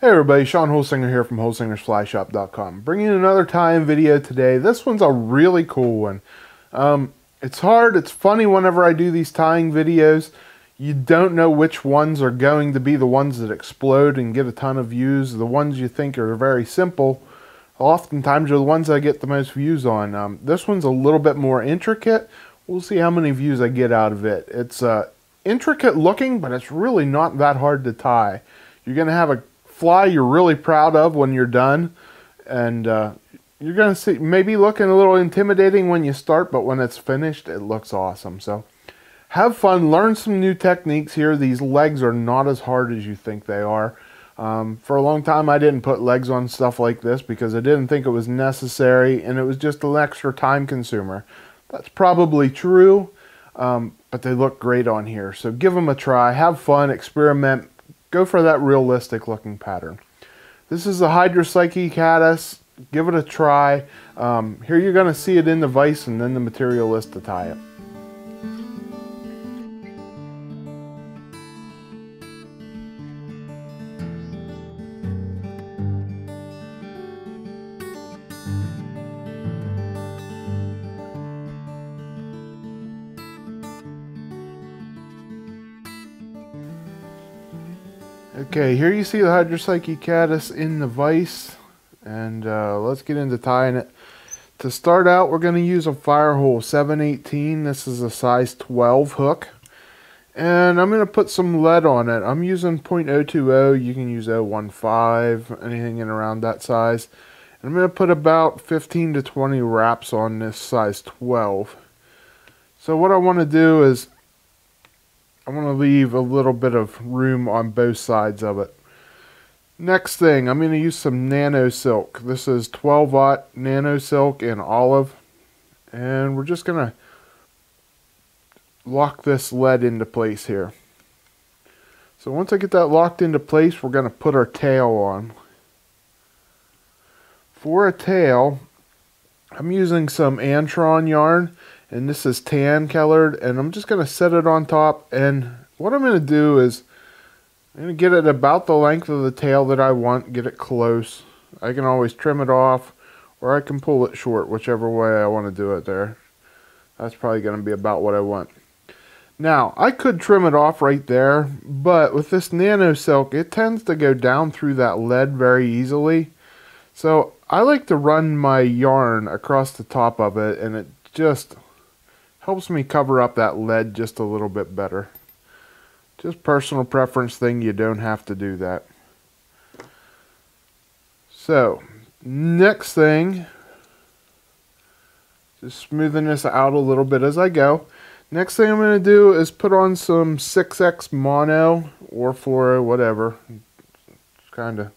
Hey everybody, Sean Holsinger here from HolsingersFlyShop.com. Bringing another tie-in video today. This one's a really cool one. It's hard, it's funny whenever I do these tying videos. You don't know which ones are going to be the ones that explode and get a ton of views. The ones you think are very simple, oftentimes are the ones I get the most views on. This one's a little bit more intricate. We'll see how many views I get out of it. It's intricate looking, but it's really not that hard to tie. You're going to have a fly you're really proud of when you're done, and you're going to see maybe looking a little intimidating when you start, but when it's finished it looks awesome. So have fun, learn some new techniques here. These legs are not as hard as you think they are. For a long time I didn't put legs on stuff like this because I didn't think it was necessary, and it was just an extra time consumer. That's probably true, but they look great on here. So give them a try, have fun, experiment. Go for that realistic looking pattern. This is the Hydropsyche Caddis. Give it a try. Here you're going to see it in the vise and then the material list to tie it. Okay, here you see the Hydropsyche Caddis in the vise, and let's get into tying it. To start out, we're going to use a Firehole 718. This is a size 12 hook, and I'm going to put some lead on it. I'm using .020. You can use 0.15, anything in around that size. And I'm going to put about 15 to 20 wraps on this size 12. So what I want to do is I want to leave a little bit of room on both sides of it. Next thing, I'm going to use some Nano silk. This is 12-aught Nano silk in olive. And we're just going to lock this lead into place here. So once I get that locked into place, we're going to put our tail on. For a tail, I'm using some Antron yarn. And this is tan colored, and I'm just going to set it on top. And what I'm going to do is I'm going to get it about the length of the tail that I want, get it close. I can always trim it off, or I can pull it short, whichever way I want to do it there. That's probably going to be about what I want. Now, I could trim it off right there, but with this Nano silk, it tends to go down through that lead very easily. So I like to run my yarn across the top of it, and it just helps me cover up that lead just a little bit better. Just personal preference thing, you don't have to do that. So, next thing, just smoothing this out a little bit as I go. Next thing I'm going to do is put on some 6X mono or fluoro, whatever. I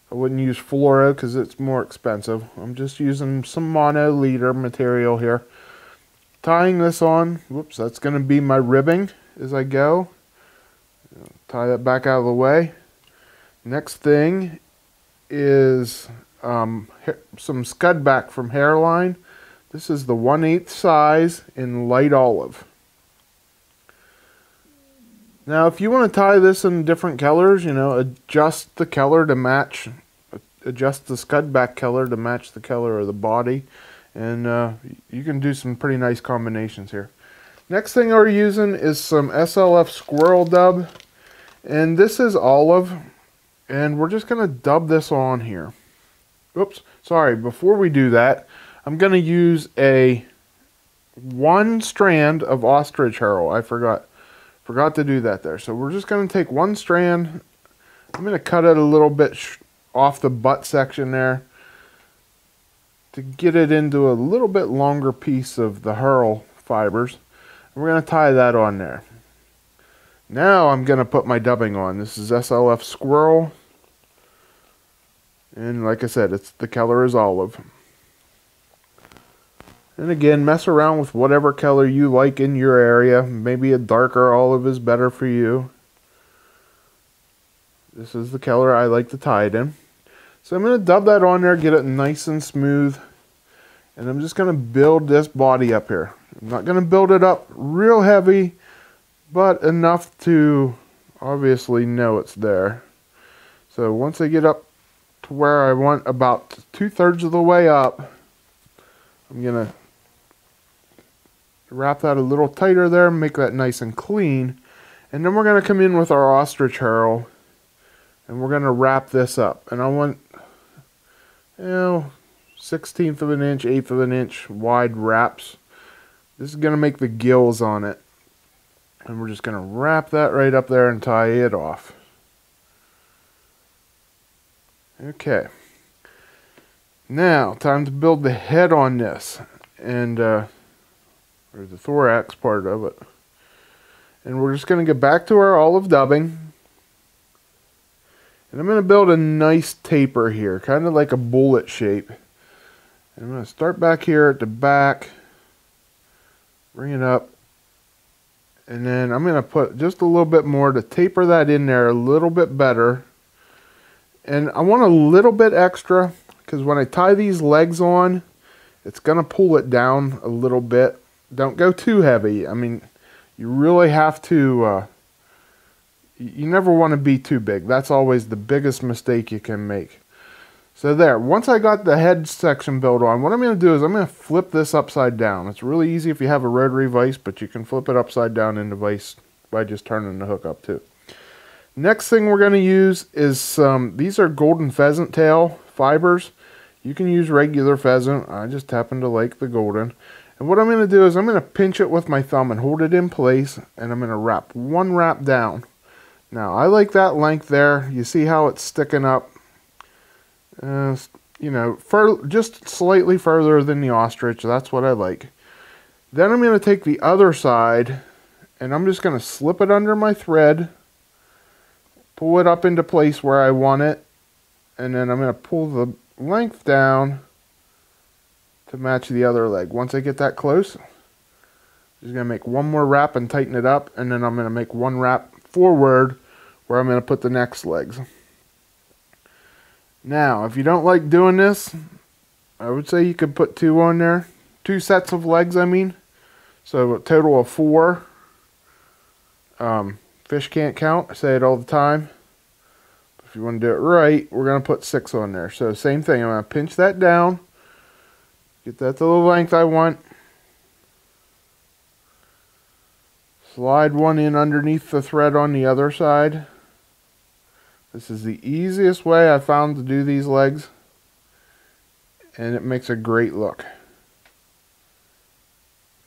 wouldn't use fluoro because it's more expensive. I'm just using some mono leader material here. Tying this on, whoops, that's going to be my ribbing as I go. Tie that back out of the way. Next thing is some Scud back from Herl. This is the 1/8 size in light olive. Now if you want to tie this in different colors, adjust the color to match, adjust the Scud back color to match the color of the body. And you can do some pretty nice combinations here. Next thing we're using is some SLF Squirrel Dub. And this is olive. And we're just going to dub this on here. Oops, sorry. Before we do that, I'm going to use one strand of Ostrich Herl. I forgot to do that there. So we're just going to take one strand. I'm going to cut it a little bit off the butt section there, to get it into a little bit longer piece of the Herl fibers. And we're going to tie that on there. Now I'm going to put my dubbing on. This is SLF Squirrel. And like I said, the color is olive. And again, mess around with whatever color you like in your area. Maybe a darker olive is better for you. This is the color I like to tie it in. So I'm going to dub that on there, get it nice and smooth. And I'm just going to build this body up here. I'm not going to build it up real heavy, but enough to obviously know it's there. So once I get up to where I want, about 2/3 of the way up, I'm going to wrap that a little tighter there, make that nice and clean. And then we're going to come in with our ostrich herl, and we're going to wrap this up. And I want, 1/16 of an inch, 1/8 of an inch wide wraps. This is going to make the gills on it. And we're just going to wrap that right up there and tie it off. Okay. Now, time to build the head on this. And, or the thorax part of it. And we're just going to get back to our olive dubbing. And I'm going to build a nice taper here, kind of like a bullet shape. And I'm going to start back here at the back, bring it up, and then I'm going to put just a little bit more to taper that in there a little bit better. And I want a little bit extra, because when I tie these legs on, it's going to pull it down a little bit. Don't go too heavy. I mean, you really have to, you never want to be too big. That's always the biggest mistake you can make. So there, once I got the head section built on, what I'm going to do is I'm going to flip this upside down. It's really easy if you have a rotary vise, but you can flip it upside down in the vise by just turning the hook up too. Next thing we're going to use is these are golden pheasant tail fibers. You can use regular pheasant. I just happen to like the golden. And what I'm going to do is I'm going to pinch it with my thumb and hold it in place, and I'm going to wrap one wrap down. Now, I like that length there. You see how it's sticking up? You know, just slightly further than the ostrich. That's what I like. Then I'm going to take the other side, and I'm just going to slip it under my thread, pull it up into place where I want it, and then I'm going to pull the length down to match the other leg. Once I get that close, I'm just going to make one more wrap and tighten it up, and then I'm going to make one wrap forward where I'm going to put the next legs. Now, if you don't like doing this, I would say you could put 2 on there. 2 sets of legs, I mean. So a total of 4. Fish can't count. I say it all the time. If you want to do it right, we're going to put 6 on there. So same thing. I'm going to pinch that down. Get that to the length I want. Slide one in underneath the thread on the other side. This is the easiest way I found to do these legs, and it makes a great look.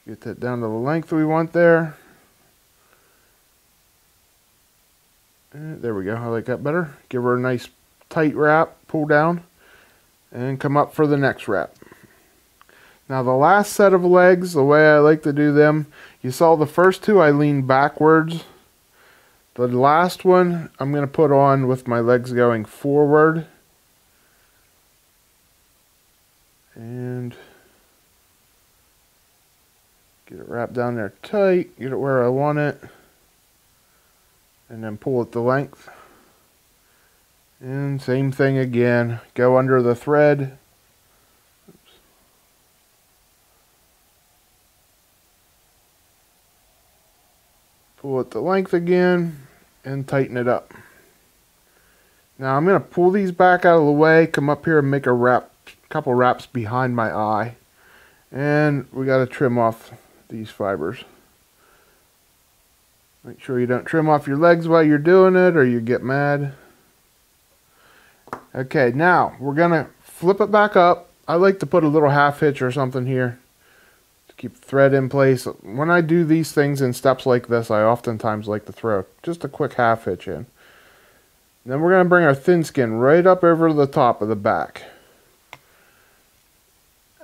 Get that down to the length we want there. And there we go. I like that better. Give her a nice tight wrap, pull down, and come up for the next wrap. Now the last set of legs, the way I like to do them, you saw the first 2 I leaned backwards. The last one I'm going to put on with my legs going forward. And get it wrapped down there tight, get it where I want it. And then pull it the length. And same thing again, go under the thread. Oops. Pull it the length again. And tighten it up. Now I'm going to pull these back out of the way, come up here and make a couple wraps behind my eye. And we got to trim off these fibers. Make sure you don't trim off your legs while you're doing it or you get mad. Okay, now we're going to flip it back up. I like to put a little half hitch or something here to keep the thread in place. When I do these things in steps like this, I oftentimes like to throw just a quick half hitch in. Then we're going to bring our thin skin right up over the top of the back.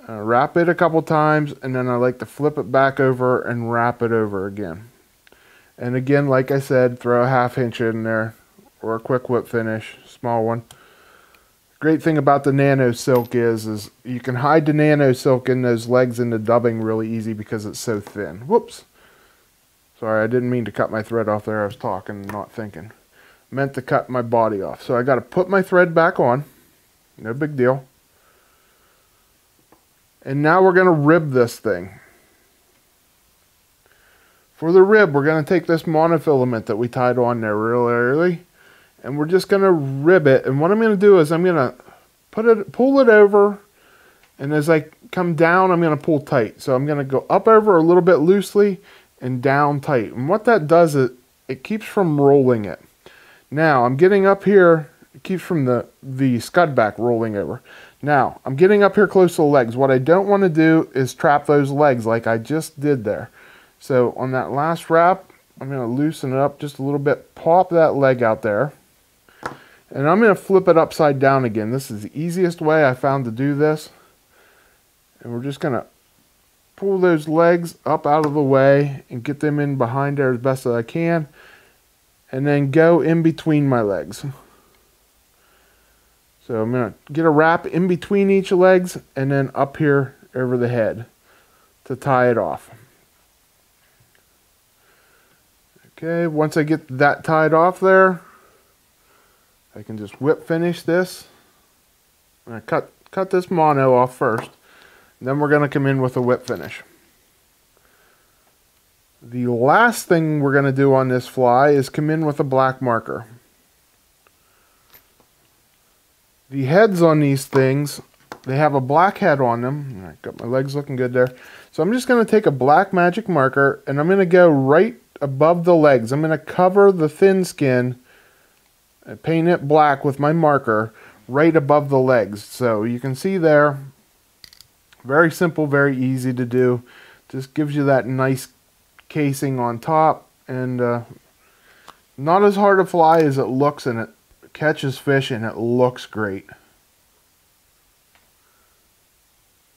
Wrap it a couple times, and then I like to flip it back over and wrap it over again. And again, like I said, throw a half inch in there or a quick whip finish, small one. Great thing about the Nano silk is you can hide the Nano silk in those legs in the dubbing really easy because it's so thin. Whoops. Sorry, I didn't mean to cut my thread off there. I was talking and not thinking. Meant to cut my body off. So I got to put my thread back on. No big deal. And now we're going to rib this thing. For the rib, we're going to take this monofilament that we tied on there real early. and we're just going to rib it. And what I'm going to do is I'm going to pull it over, and as I come down, I'm going to pull tight. So I'm going to go up over a little bit loosely and down tight. And what that does is it keeps from rolling it. Now I'm getting up here, it keeps from the scud back rolling over. Now I'm getting up here close to the legs. What I don't want to do is trap those legs like I just did there. So on that last wrap, I'm going to loosen it up just a little bit, pop that leg out there. And I'm going to flip it upside down again. This is the easiest way I found to do this. And we're just going to pull those legs up out of the way and get them in behind there as best as I can. And then go in between my legs. So I'm going to get a wrap in between each legs and then up here over the head to tie it off. Okay, once I get that tied off there, I can just whip finish this. I'm going to cut this mono off first. Then we're going to come in with a whip finish. The last thing we're going to do on this fly is come in with a black marker. The heads on these things, they have a black head on them. I got my legs looking good there. So I'm just going to take a black magic marker and I'm going to go right above the legs. I'm going to cover the thin skin and paint it black with my marker right above the legs. So you can see there, very simple, very easy to do. Just gives you that nice casing on top, and not as hard to fly as it looks, and it catches fish and it looks great.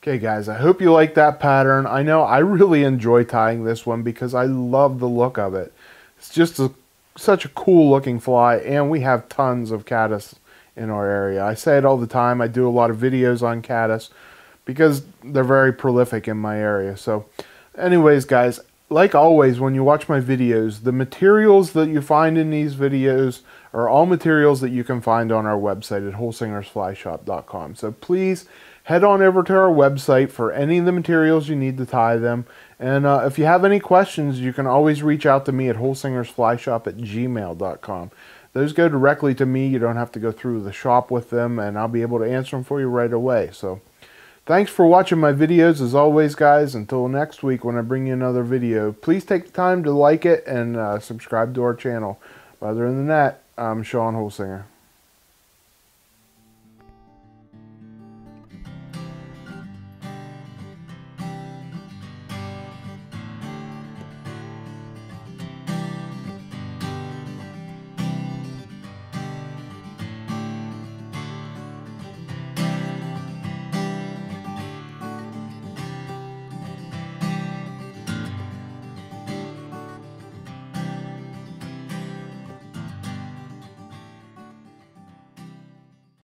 Okay guys, I hope you like that pattern. I know I really enjoy tying this one because I love the look of it. It's just such a cool looking fly, and we have tons of caddis in our area. I say it all the time. I do a lot of videos on caddis because they're very prolific in my area. So anyways guys, like always, when you watch my videos, the materials that you find in these videos are all materials that you can find on our website at holsingersflyshop.com. So please head on over to our website for any of the materials you need to tie them. And if you have any questions, you can always reach out to me at holsingersflyshop@gmail.com. Those go directly to me. You don't have to go through the shop with them, and I'll be able to answer them for you right away. So thanks for watching my videos as always, guys. Until next week when I bring you another video, please take the time to like it and subscribe to our channel. Other than that, I'm Sean Holsinger.